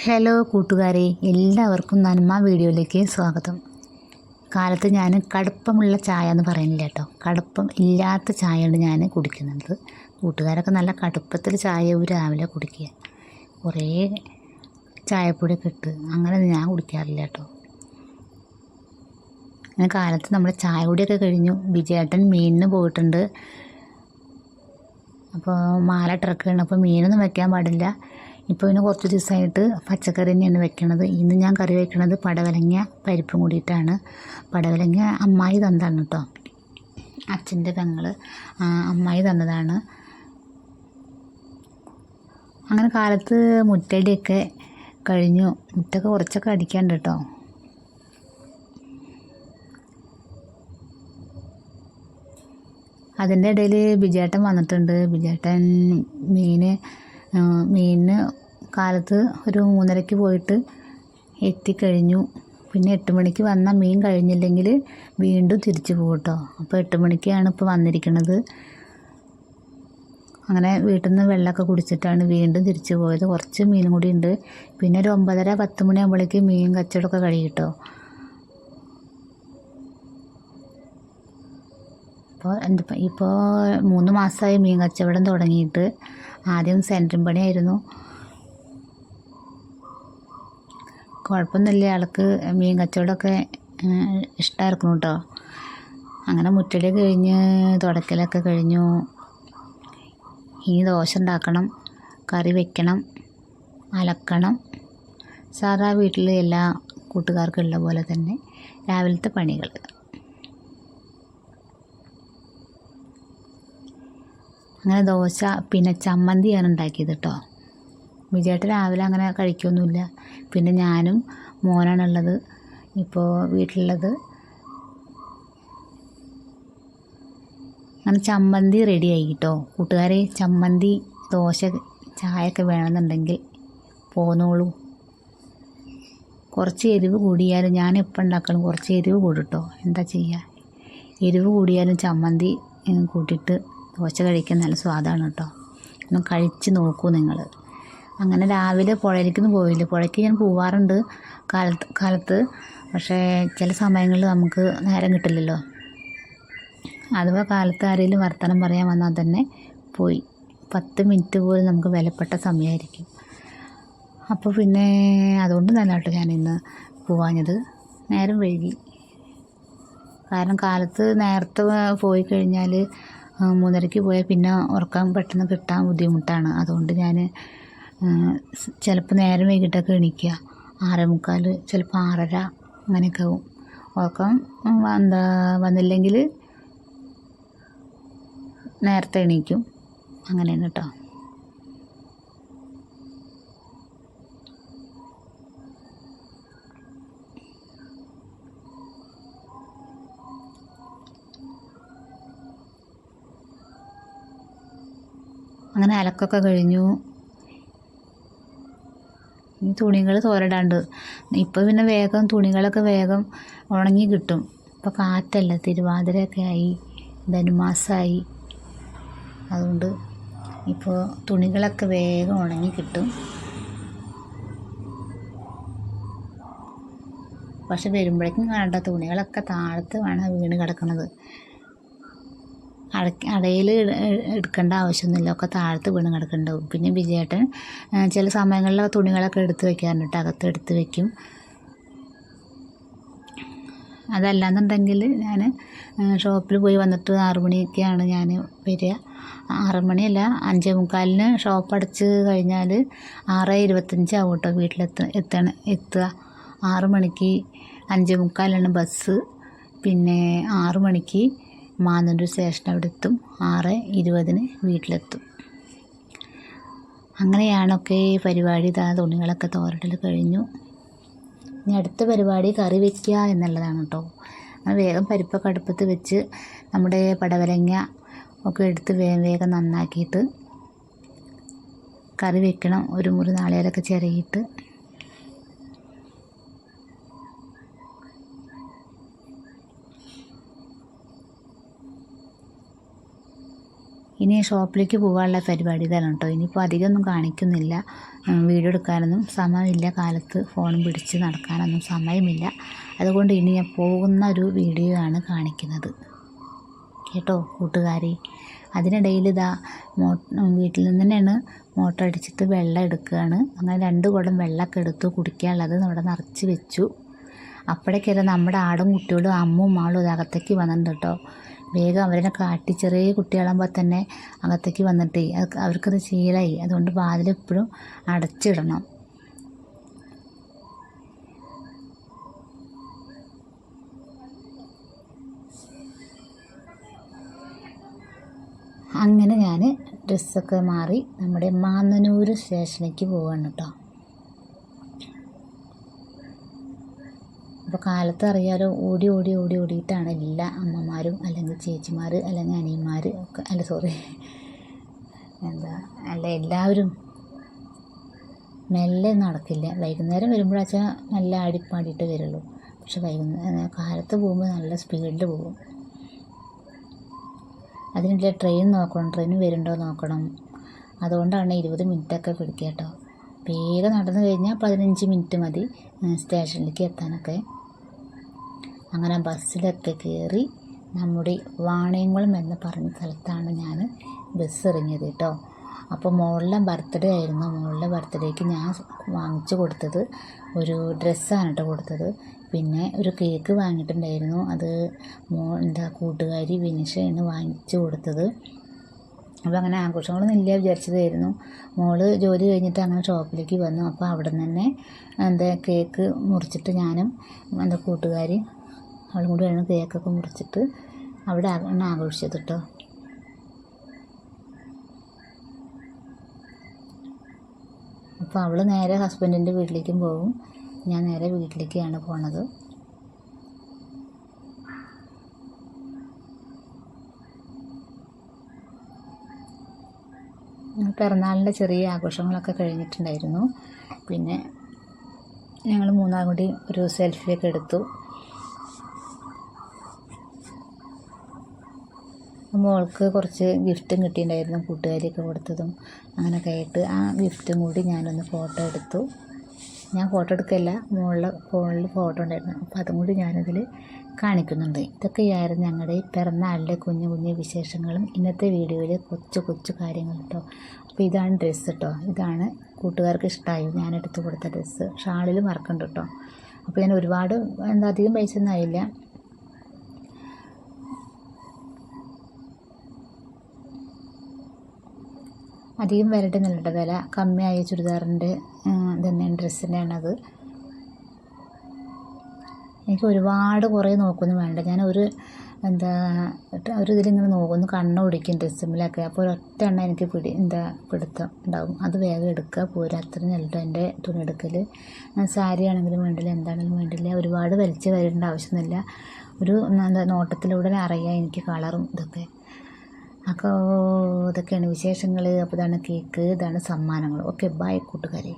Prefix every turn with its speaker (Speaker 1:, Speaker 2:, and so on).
Speaker 1: Hello കൂട്ടുകാരെ, എല്ലാവർക്കും നന്മ വീഡിയോയിലേക്ക് സ്വാഗതം. കാലത്ത് ഞാൻ കടുപ്പമുള്ള ചായ എന്ന് പറയുന്നില്ല കേട്ടോ, കടുപ്പം ഇല്ലാത്ത ചായയാണ് ഞാൻ കുടിക്കുന്നുണ്ട്. കൂട്ടുകാരൊക്കെ നല്ല കടുപ്പത്തിൽ ചായ രാവിലെ കുടിക്കുക, കുറേ ചായപ്പൊടിയൊക്കെ ഇട്ട് അങ്ങനെ ഞാൻ കുടിക്കാറില്ല കേട്ടോ. അങ്ങനെ കാലത്ത് നമ്മുടെ ചായ കുടിയൊക്കെ കഴിഞ്ഞു. വിജയേട്ടൻ മീനിന് പോയിട്ടുണ്ട്. അപ്പോൾ മാല ട്രക്കാണ്, അപ്പോൾ മീനൊന്നും വെക്കാൻ പാടില്ല. ഇപ്പോൾ പിന്നെ കുറച്ച് ദിവസമായിട്ട് പച്ചക്കറി തന്നെയാണ് വെക്കണത്. ഇന്ന് ഞാൻ കറി വെക്കണത് പടവലങ്ങ പരിപ്പും കൂടിയിട്ടാണ്. പടവലങ്ങ അമ്മായി തന്നതാണ് കേട്ടോ, അച്ഛൻ്റെ പെങ്ങൾ അമ്മായി തന്നതാണ്. അങ്ങനെ കാലത്ത് മുറ്റടിയൊക്കെ കഴിഞ്ഞു. മുറ്റൊക്കെ കുറച്ചൊക്കെ അടിക്കാണ്ട് കേട്ടോ. അതിൻ്റെ ഇടയിൽ ബിജേട്ടൻ വന്നിട്ടുണ്ട്. ബിജേട്ടൻ മീനിന് കാലത്ത് ഒരു 3:30 പോയിട്ട് എത്തിക്കഴിഞ്ഞു. പിന്നെ 8 മണിക്ക് വന്ന മീൻ കഴിഞ്ഞില്ലെങ്കിൽ വീണ്ടും തിരിച്ചു പോകും കേട്ടോ. അപ്പോൾ 8 മണിക്കാണ് ഇപ്പോൾ വന്നിരിക്കുന്നത്. അങ്ങനെ വീട്ടിൽ നിന്ന് വെള്ളമൊക്കെ കുടിച്ചിട്ടാണ് വീണ്ടും തിരിച്ചു പോയത്. കുറച്ച് മീനും കൂടി ഉണ്ട്. പിന്നെ ഒരു 9:30-10 മണിയാകുമ്പോഴേക്ക് മീൻ കച്ചവടമൊക്കെ കഴിയും കേട്ടോ. ഇപ്പോൾ 3 മാസമായി മീൻ കച്ചവടം തുടങ്ങിയിട്ട്. ആദ്യം സെൻറ്ററിങ് പണിയായിരുന്നു. കുഴപ്പമൊന്നുമില്ല, ആൾക്ക് മീൻ കച്ചവടമൊക്കെ ഇഷ്ടമായിരിക്കണം കേട്ടോ. അങ്ങനെ മുറ്റടി കഴിഞ്ഞ് തുടക്കലൊക്കെ കഴിഞ്ഞു. ഇനി ദോശ ഉണ്ടാക്കണം, കറി വെക്കണം, അലക്കണം. സാധാ വീട്ടിൽ എല്ലാ കൂട്ടുകാർക്കും ഉള്ള പോലെ തന്നെ രാവിലത്തെ പണികൾ. അങ്ങനെ ദോശ പിന്നെ ചമ്മന്തിയാണ് ഉണ്ടാക്കിയത് കേട്ടോ. വിജയേട്ടൻ രാവിലെ അങ്ങനെ കഴിക്കൊന്നുമില്ല. പിന്നെ ഞാനും മോനാണുള്ളത് ഇപ്പോൾ വീട്ടിലുള്ളത്. അങ്ങനെ ചമ്മന്തി റെഡിയായി കേട്ടോ കൂട്ടുകാരെ. ചമ്മന്തി, ദോശ, ചായയൊക്കെ വേണമെന്നുണ്ടെങ്കിൽ പോന്നോളൂ. കുറച്ച് എരിവ് കൂടിയാലും ഞാൻ എപ്പോൾ ഉണ്ടാക്കണം കുറച്ച് എരിവ് കൂടും കേട്ടോ. എന്താ ചെയ്യുക, എരിവ് കൂടിയാലും ചമ്മന്തി കൂട്ടിയിട്ട് ദോശ കഴിക്കാൻ നല്ല സ്വാദാണ് കേട്ടോ. ഒന്ന് കഴിച്ച് നോക്കൂ നിങ്ങൾ. അങ്ങനെ രാവിലെ പുഴയിലേക്കൊന്നും പോയില്ല. പുഴയ്ക്ക് ഞാൻ പോവാറുണ്ട് കാലത്ത്. പക്ഷേ ചില സമയങ്ങളിൽ നമുക്ക് നേരം കിട്ടില്ലല്ലോ. അഥവാ കാലത്ത് ആരെങ്കിലും വർത്തമാനം പറയാൻ വന്നാൽ തന്നെ പോയി 10 മിനിറ്റ് പോലും നമുക്ക് വിലപ്പെട്ട സമയമായിരിക്കും. അപ്പോൾ പിന്നെ അതുകൊണ്ട് തന്നെ കേട്ടോ ഞാനിന്ന് പോവാഞ്ഞത്. നേരം വൈകി. കാരണം കാലത്ത് നേരത്തെ പോയി കഴിഞ്ഞാൽ 3:30 പോയാൽ പിന്നെ ഉറക്കം പെട്ടെന്ന് കിട്ടാൻ ബുദ്ധിമുട്ടാണ്. അതുകൊണ്ട് ഞാൻ ചിലപ്പോൾ നേരം വൈകിട്ടൊക്കെ എണീക്കുക. 6:45, ചിലപ്പോൾ 6:30 അങ്ങനെയൊക്കെ ആവും. ഉറക്കം വന്നില്ലെങ്കിൽ നേരത്തെ എണീക്കും. അങ്ങനെയാണ് കേട്ടോ. അങ്ങനെ അലക്കൊക്കെ കഴിഞ്ഞു. ഈ തുണികൾ തോരടാണ്ട്. ഇപ്പോൾ പിന്നെ വേഗം തുണികളൊക്കെ വേഗം ഉണങ്ങി കിട്ടും. ഇപ്പോൾ കാറ്റല്ല, തിരുവാതിരയൊക്കെ ആയി, ധനുമാസമായി. അതുകൊണ്ട് ഇപ്പോൾ തുണികളൊക്കെ വേഗം ഉണങ്ങി കിട്ടും. പക്ഷെ വരുമ്പോഴേക്കും കാണണ്ട, തുണികളൊക്കെ താഴത്ത് വേണം വീണ് കിടക്കണത്. അടയിൽ എടുക്കേണ്ട ആവശ്യമൊന്നുമില്ല, ഒക്കെ താഴത്ത് വീണ് കിടക്കുന്നുണ്ടാവും. പിന്നെ വിജയേട്ടൻ ചില സമയങ്ങളിൽ തുണികളൊക്കെ എടുത്ത് വെക്കാറുണ്ട്, അകത്ത് എടുത്ത് വെക്കും. അതല്ലാന്നുണ്ടെങ്കിൽ ഞാൻ ഷോപ്പിൽ പോയി വന്നിട്ട് 6 മണിയൊക്കെയാണ് ഞാൻ വരിക. 6 മണിയല്ല, 5:45 ഷോപ്പ് അടച്ച് കഴിഞ്ഞാൽ 6:25 ആവും കേട്ടോ എത്തുക. 6 മണിക്ക് 5:45 ബസ്. പിന്നെ 6 മണിക്ക് മാന്നൂർ സ്റ്റേഷൻ അവിടെ എത്തും. 6:20 വീട്ടിലെത്തും. അങ്ങനെയാണൊക്കെ പരിപാടി. തുണികളൊക്കെ തോരടൽ കഴിഞ്ഞു. ഇനി അടുത്ത പരിപാടി കറി വയ്ക്കുക എന്നുള്ളതാണ് കേട്ടോ. വേഗം പരിപ്പൊക്കെ അടുപ്പത്ത് വെച്ച് നമ്മുടെ പടവലങ്ങ ഒക്കെ എടുത്ത് വേഗം നന്നാക്കിയിട്ട് കറി വെക്കണം. ഒരു മുറി നാളികേരമൊക്കെ ചിരകിയിട്ട്. ഇനി ഷോപ്പിലേക്ക് പോകാനുള്ള പരിപാടി ഇതാണ് കേട്ടോ. ഇനിയിപ്പോൾ അധികമൊന്നും കാണിക്കുന്നില്ല. വീഡിയോ എടുക്കാനൊന്നും സമയമില്ല, കാലത്ത് ഫോണും പിടിച്ച് നടക്കാനൊന്നും സമയമില്ല. അതുകൊണ്ട് ഇനി ഞാൻ പോകുന്ന ഒരു വീഡിയോ ആണ് കാണിക്കുന്നത് കേട്ടോ കൂട്ടുകാരി. അതിനിടയിൽ വീട്ടിൽ നിന്ന് തന്നെയാണ് മോട്ടർ അടിച്ചിട്ട് വെള്ളം എടുക്കുകയാണ്. അങ്ങനെ 2 കുടം വെള്ളമൊക്കെ എടുത്തു കുടിക്കാനുള്ളത് അവിടെ നിറച്ച് വെച്ചു. അപ്പോഴേക്കല്ല നമ്മുടെ ആടും കുട്ടികളും അമ്മും ആളും അകത്തേക്ക് വന്നിട്ടുണ്ട് കേട്ടോ. വേഗം അവരെ കാട്ടി, ചെറിയ കുട്ടികളാകുമ്പോൾ തന്നെ അകത്തേക്ക് വന്നിട്ടേ അവർക്കത് ശീലമായി. അതുകൊണ്ട് വാതിലെപ്പോഴും അടച്ചിടണം. അങ്ങനെ ഞാൻ ഡ്രസ്സൊക്കെ മാറി നമ്മുടെ മാന്നന്നൂർ സ്റ്റേഷനിലേക്ക് പോവാണ് കേട്ടോ. അപ്പോൾ കാലത്ത് അറിയാലോ, ഓടിയിട്ടാണ് എല്ലാ അമ്മമാരും അല്ലെങ്കിൽ ചേച്ചിമാർ അല്ലെങ്കിൽ അനിയന്മാർ ഒക്കെ എല്ലാവരും മെല്ലെ നടക്കില്ല. വൈകുന്നേരം വരുമ്പോഴാച്ചാൽ നല്ല ആടിപ്പാടിയിട്ട് വരുള്ളൂ. പക്ഷെ കാലത്ത് പോകുമ്പോൾ നല്ല സ്പീഡിൽ പോകും. അതിനിടെ ട്രെയിൻ നോക്കണം, ട്രെയിൻ വരുന്നുണ്ടോ നോക്കണം. അതുകൊണ്ടാണ് 20 മിനിറ്റൊക്കെ പിടിക്കുക കേട്ടോ. വേഗം നടന്നു കഴിഞ്ഞാൽ 15 മിനിറ്റ് മതി സ്റ്റേഷനിലേക്ക് എത്താനൊക്കെ. അങ്ങനെ ബസ്സിലൊക്കെ കയറി നമ്മുടെ വാണിയംകുളം എന്ന് പറഞ്ഞ സ്ഥലത്താണ് ഞാൻ ബസ് ഇറങ്ങിയത് കേട്ടോ. അപ്പോൾ മോളുടെ ബർത്ത്ഡേ ആയിരുന്നു. മോളുടെ ബർത്ത്ഡേക്ക് ഞാൻ വാങ്ങിച്ചു കൊടുത്തത് ഒരു ഡ്രസ്സാണ് കേട്ടോ കൊടുത്തത്. പിന്നെ ഒരു കേക്ക് വാങ്ങിയിട്ടുണ്ടായിരുന്നു. അത് കൂട്ടുകാരി വിനിഷയാണ് വാങ്ങിച്ചു കൊടുത്തത്. അപ്പോൾ അങ്ങനെ ആഘോഷങ്ങളൊന്നും ഇല്ല വിചാരിച്ചതായിരുന്നു. മോള് ജോലി കഴിഞ്ഞിട്ട് അങ്ങനെ ഷോപ്പിലേക്ക് വന്നു. അപ്പോൾ അവിടെ നിന്ന് തന്നെ കേക്ക് മുറിച്ചിട്ട് ഞാനും കൂട്ടുകാരി അവളും കൂടി വേണം കേക്കൊക്കെ മുറിച്ചിട്ട് അവിടെ ആഘോഷിച്ചത് കേട്ടോ. അപ്പോൾ അവൾ നേരെ ഹസ്ബൻഡിൻ്റെ വീട്ടിലേക്കും പോകും, ഞാൻ നേരെ വീട്ടിലേക്കാണ് പോണത്. പിറന്നാളിൻ്റെ ചെറിയ ആഘോഷങ്ങളൊക്കെ കഴിഞ്ഞിട്ടുണ്ടായിരുന്നു. പിന്നെ ഞങ്ങൾ മൂന്നാം കൂടി ഒരു സെൽഫിയൊക്കെ എടുത്തു. മോൾക്ക് കുറച്ച് ഗിഫ്റ്റും കിട്ടിയിട്ടുണ്ടായിരുന്നു, കൂട്ടുകാരിയൊക്കെ കൊടുത്തതും അങ്ങനെയൊക്കെ ആയിട്ട് ആ ഗിഫ്റ്റും കൂടി ഞാനൊന്ന് ഫോട്ടോ എടുത്തു. ഞാൻ ഫോട്ടോ എടുക്കല്ല, മോളുടെ ഫോണിൽ ഫോട്ടോ ഉണ്ടായിരുന്നു. അപ്പോൾ അതും കൂടി ഞാനതിൽ കാണിക്കുന്നുണ്ട്. ഇതൊക്കെയായിരുന്നു ഞങ്ങളുടെ ഈ പിറന്നാളിൻ്റെ കുഞ്ഞു കുഞ്ഞു വിശേഷങ്ങളും ഇന്നത്തെ വീഡിയോയിൽ കൊച്ചു കാര്യങ്ങൾ കേട്ടോ. അപ്പോൾ ഇതാണ് ഡ്രസ്സ് കേട്ടോ. ഇതാണ് കൂട്ടുകാർക്ക് ഇഷ്ടമായി ഞാൻ എടുത്തു കൊടുത്ത ഡ്രസ്സ്. ഷാളിൽ മറക്കണ്ട കേട്ടോ. അപ്പോൾ ഞാൻ ഒരുപാട് അധികം പൈസ ഒന്നും ആയില്ല. അധികം വിലയുടെ നല്ല വില കമ്മിയായ ചുരിദാറിൻ്റെ തന്നെയാണ്, ഡ്രസ്സിൻ്റെയാണത്. എനിക്ക് കുറേ നോക്കൊന്നും വേണ്ട. ഞാൻ ഒരു ഇതിലിങ്ങനെ നോക്കുന്നു, കണ്ണോടിക്കും ഡ്രസ്സിലൊക്കെ. അപ്പോൾ ഒരൊറ്റ എണ്ണ എനിക്ക് പിടുത്തം ഉണ്ടാകും. അത് വേഗം എടുക്കുക പോരാ. അത്രയും നല്ല എൻ്റെ തുണി എടുക്കൽ. സാരി ആണെങ്കിലും വേണ്ടില്ല, എന്താണെങ്കിലും വേണ്ടില്ല. ഒരുപാട് വലിച്ച് വരേണ്ട ആവശ്യമൊന്നുമില്ല. ഒരു നോട്ടത്തിലൂടെ അറിയാം എനിക്ക് കളറും ഇതൊക്കെ. അപ്പോൾ ഇതൊക്കെയാണ് വിശേഷങ്ങൾ. അപ്പോൾ ഇതാണ് കേക്ക്, ഇതാണ് സമ്മാനങ്ങൾ. ഓക്കെ, ബൈ കൂട്ടുകാരെ.